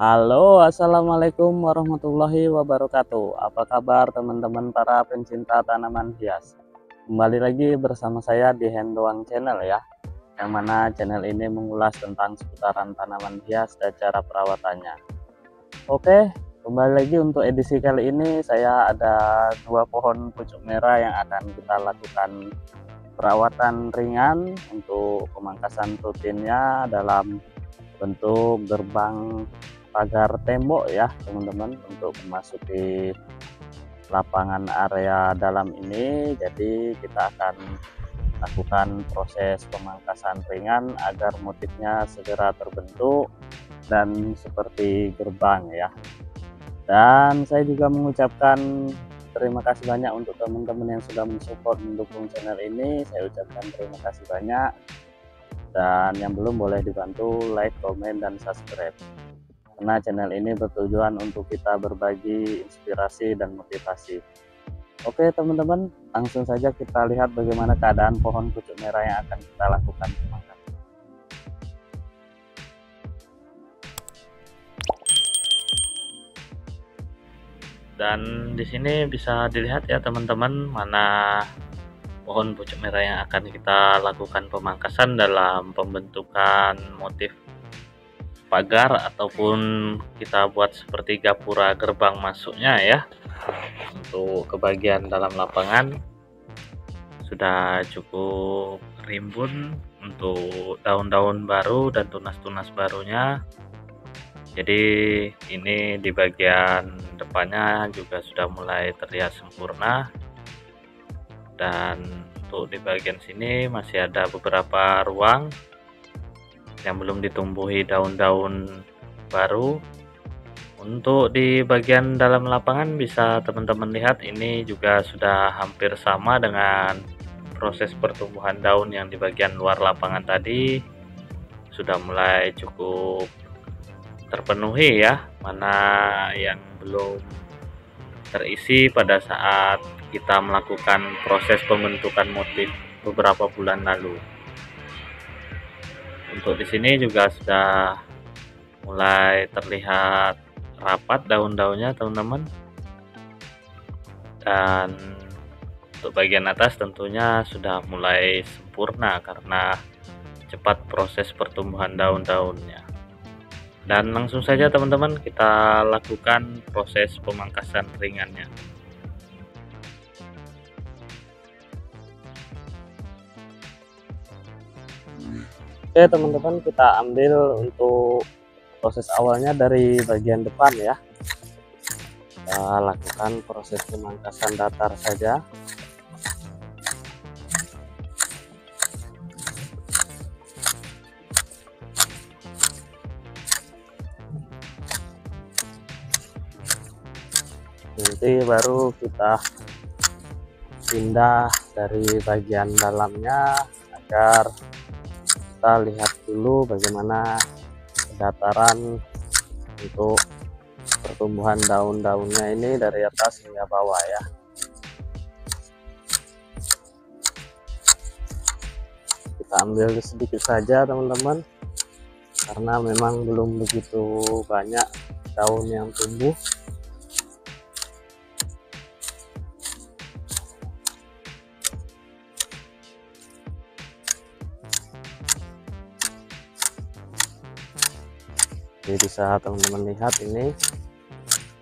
Halo, assalamualaikum warahmatullahi wabarakatuh. Apa kabar teman-teman para pencinta tanaman hias? Kembali lagi bersama saya di Hendoang Channel ya, yang mana channel ini mengulas tentang seputaran tanaman hias dan cara perawatannya. Oke, kembali lagi untuk edisi kali ini saya ada dua pohon pucuk merah yang akan kita lakukan perawatan ringan untuk pemangkasan rutinnya dalam bentuk gerbang pagar tembok ya teman-teman, untuk memasuki lapangan area dalam ini. Jadi kita akan lakukan proses pemangkasan ringan agar motifnya segera terbentuk dan seperti gerbang ya. Dan saya juga mengucapkan terima kasih banyak untuk teman-teman yang sudah mensupport mendukung channel ini. Saya ucapkan terima kasih banyak, dan yang belum boleh dibantu like, komen, dan subscribe, karena channel ini bertujuan untuk kita berbagi inspirasi dan motivasi. Oke teman-teman, langsung saja kita lihat bagaimana keadaan pohon pucuk merah yang akan kita lakukan pemangkasan. Dan di sini bisa dilihat ya teman-teman, mana pohon pucuk merah yang akan kita lakukan pemangkasan dalam pembentukan motif pagar ataupun kita buat seperti gapura gerbang masuknya ya. Untuk ke bagian dalam lapangan sudah cukup rimbun untuk daun-daun baru dan tunas-tunas barunya. Jadi ini di bagian depannya juga sudah mulai terlihat sempurna, dan untuk di bagian sini masih ada beberapa ruang yang belum ditumbuhi daun-daun baru. Untuk di bagian dalam lapangan bisa teman-teman lihat, ini juga sudah hampir sama dengan proses pertumbuhan daun yang di bagian luar lapangan tadi. Sudah mulai cukup terpenuhi ya, mana yang belum terisi pada saat kita melakukan proses pembentukan motif beberapa bulan lalu. Untuk di sini juga sudah mulai terlihat rapat daun-daunnya teman-teman, dan untuk bagian atas tentunya sudah mulai sempurna karena cepat proses pertumbuhan daun-daunnya. Dan langsung saja teman-teman kita lakukan proses pemangkasan ringannya. Oke teman-teman, kita ambil untuk proses awalnya dari bagian depan ya. Kita lakukan proses pemangkasan datar saja. Nanti baru kita pindah dari bagian dalamnya agar kita lihat dulu bagaimana dataran untuk pertumbuhan daun-daunnya ini dari atas hingga bawah ya. Kita ambil sedikit saja teman-teman, karena memang belum begitu banyak daun yang tumbuh. Jadi bisa teman-teman lihat, ini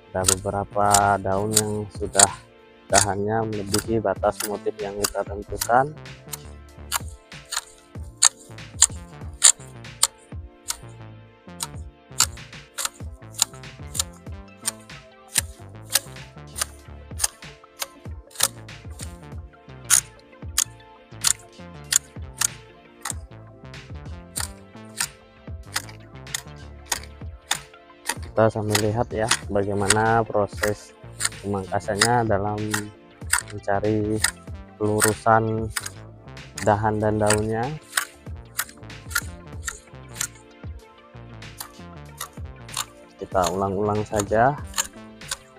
ada beberapa daun yang sudah dahannya melebihi batas motif yang kita tentukan. Kita sambil lihat ya bagaimana proses pemangkasannya dalam mencari pelurusan dahan dan daunnya. Kita ulang-ulang saja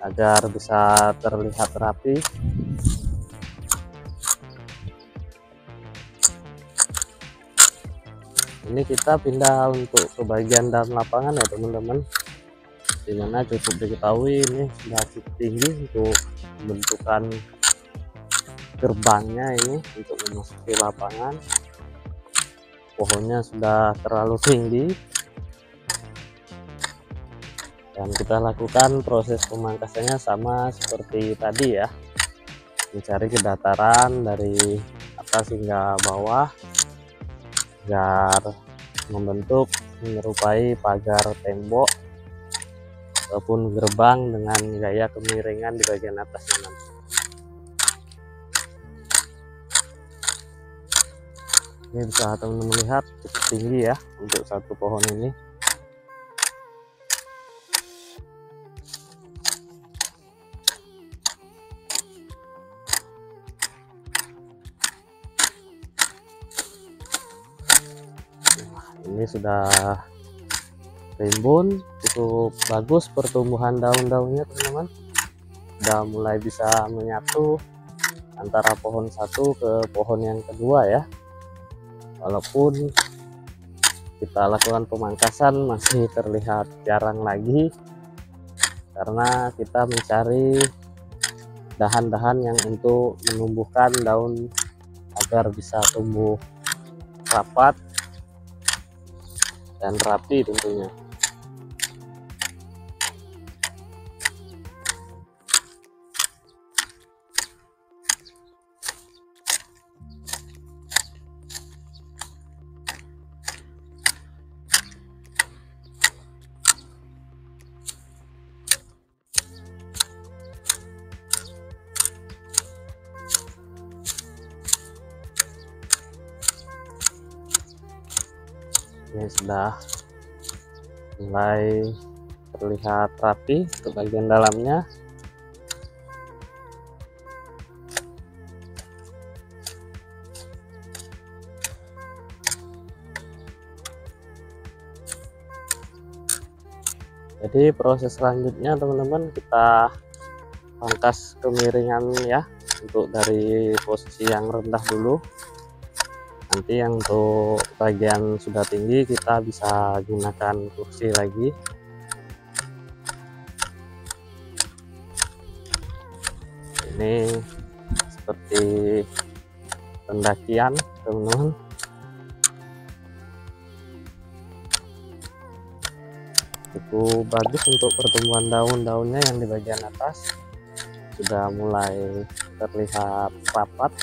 agar bisa terlihat rapi. Ini kita pindah untuk ke bagian dalam lapangan ya teman-teman. dimana cukup diketahui ini sudah cukup tinggi untuk pembentukan gerbangnya. Ini untuk memasuki lapangan, pohonnya sudah terlalu tinggi, dan kita lakukan proses pemangkasannya sama seperti tadi ya, mencari kedataran dari atas hingga bawah agar membentuk menyerupai pagar tembok ataupun gerbang dengan gaya kemiringan di bagian atasnya nanti. Ini bisa teman-teman lihat cukup tinggi ya untuk satu pohon ini. Ini sudah rimbun, cukup bagus pertumbuhan daun-daunnya teman-teman, sudah mulai bisa menyatu antara pohon satu ke pohon yang kedua ya. Walaupun kita lakukan pemangkasan masih terlihat jarang lagi, karena kita mencari dahan-dahan yang untuk menumbuhkan daun agar bisa tumbuh rapat dan rapi tentunya. Ini sudah mulai terlihat rapi ke bagian dalamnya. Jadi proses selanjutnya teman-teman, kita pangkas kemiringan ya, untuk dari posisi yang rendah dulu. Nanti yang untuk bagian sudah tinggi kita bisa gunakan kursi lagi. Ini seperti pendakian teman-teman. Cukup bagus untuk pertumbuhan daun-daunnya yang di bagian atas sudah mulai terlihat rapat.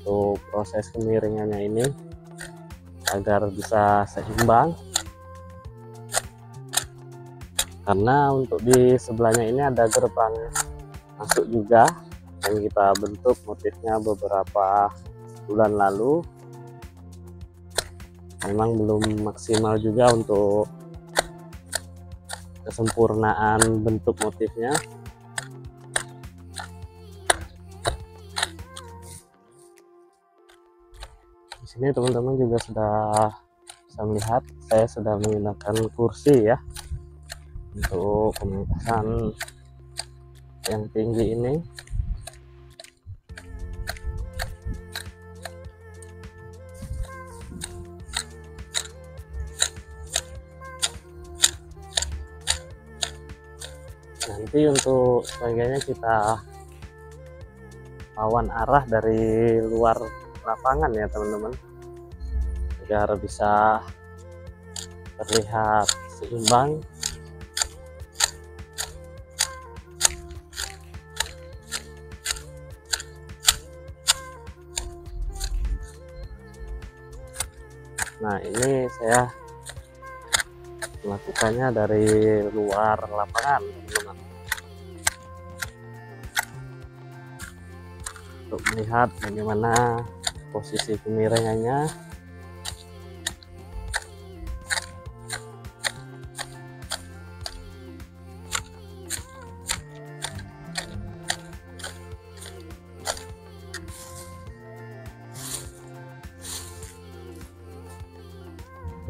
Untuk proses kemiringannya ini agar bisa seimbang, karena untuk di sebelahnya ini ada gerbang masuk juga yang kita bentuk motifnya beberapa bulan lalu. Memang belum maksimal juga untuk kesempurnaan bentuk motifnya. Di sini teman-teman juga sudah bisa melihat saya sudah menggunakan kursi ya untuk pemangkasan yang tinggi ini. Nanti untuk sebagainya kita lawan arah dari luar lapangan ya teman-teman, agar bisa terlihat seimbang. Nah, ini saya melakukannya dari luar lapangan teman-teman, untuk melihat bagaimana posisi kemiringannya.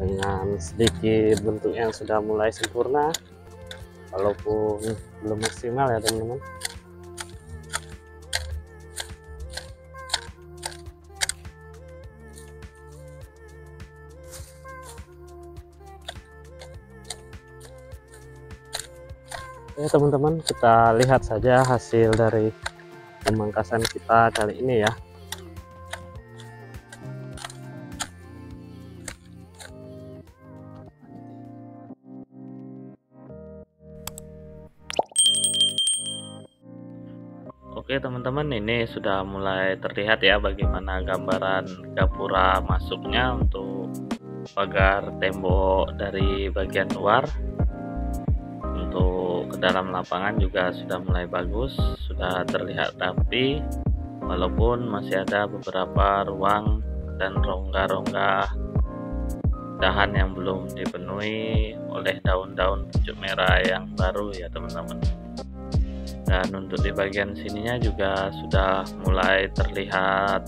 Dengan sedikit bentuk yang sudah mulai sempurna, walaupun belum maksimal ya teman-teman. Oke teman-teman, kita lihat saja hasil dari pemangkasan kita kali ini ya. Oke teman-teman, ini sudah mulai terlihat ya bagaimana gambaran gapura masuknya untuk pagar tembok dari bagian luar. Untuk ke dalam lapangan juga sudah mulai bagus, sudah terlihat rapi, walaupun masih ada beberapa ruang dan rongga-rongga dahan yang belum dipenuhi oleh daun-daun pucuk merah yang baru ya teman-teman. Dan untuk di bagian sininya juga sudah mulai terlihat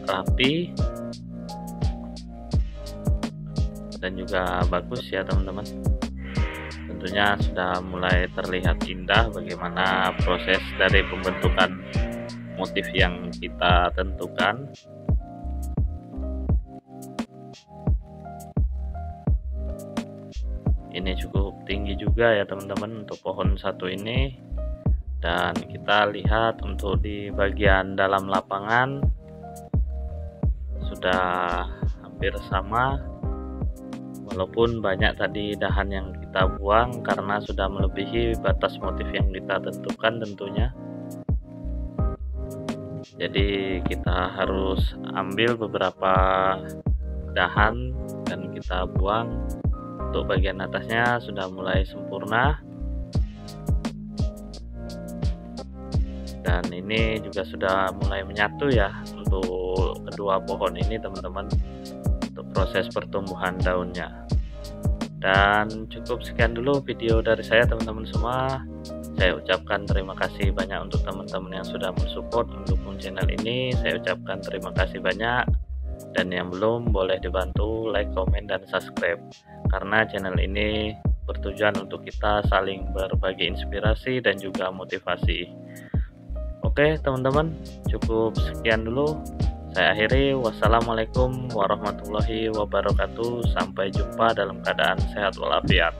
rapi dan juga bagus ya teman-teman. Tentunya sudah mulai terlihat indah bagaimana proses dari pembentukan motif yang kita tentukan. Ini cukup tinggi juga ya teman-teman untuk pohon satu ini. Dan kita lihat untuk di bagian dalam lapangan sudah hampir sama, walaupun banyak tadi dahan yang kita buang karena sudah melebihi batas motif yang kita tentukan tentunya. Jadi kita harus ambil beberapa dahan dan kita buang. Untuk bagian atasnya sudah mulai sempurna. Dan ini juga sudah mulai menyatu ya untuk kedua pohon ini teman-teman, untuk proses pertumbuhan daunnya. Dan cukup sekian dulu video dari saya teman-teman semua. Saya ucapkan terima kasih banyak untuk teman-teman yang sudah mensupport mendukung channel ini. Saya ucapkan terima kasih banyak. Dan yang belum, boleh dibantu like, komen, dan subscribe, karena channel ini bertujuan untuk kita saling berbagi inspirasi dan juga motivasi. Oke teman-teman, cukup sekian dulu. Saya akhiri. Wassalamualaikum warahmatullahi wabarakatuh. Sampai jumpa dalam keadaan sehat walafiat.